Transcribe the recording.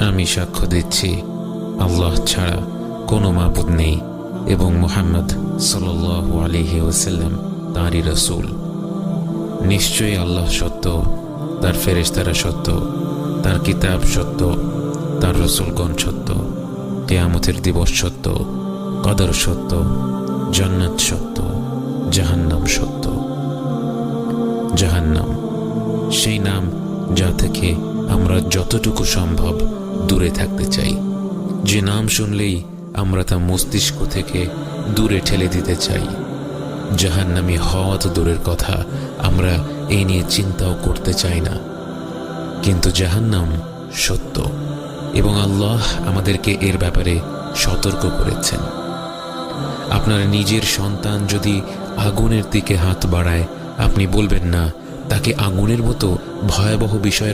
আমি সাক্ষ্য দিচ্ছি আল্লাহ ছাড়া কোনো মাবুদ নেই এবং মুহাম্মদ সাল্লাল্লাহু আলাইহি ওয়াসাল্লাম তাঁরই রাসূল। নিশ্চয়ই আল্লাহ সত্য, তার ফেরেশতারা সত্য, তার কিতাব সত্য, তার রাসূলগণ সত্য, কিয়ামতের দিবস সত্য, কদর সত্য, জান্নাত সত্য, জাহান্নাম সত্য। জাহান্নাম সেই নাম যা থেকে আমরা যতটুকু সম্ভব দূরে থাকতে চাই, যে নাম শুনলেই আমরা তা মস্তিষ্ক থেকে দূরে ঠেলে দিতে চাই। জাহান্নামী হওয়া তো দূরের কথা, আমরা এই নিয়ে চিন্তাও করতে চাই না। কিন্তু জাহান্নাম সত্য এবং আল্লাহ আমাদেরকে এর ব্যাপারে সতর্ক করেছেন। আপনার নিজের সন্তান যদি আগুনের দিকে হাত বাড়ায়, আপনি বলবেন না তাকে আগুনের মতো ভয়াবহ বিষয়ের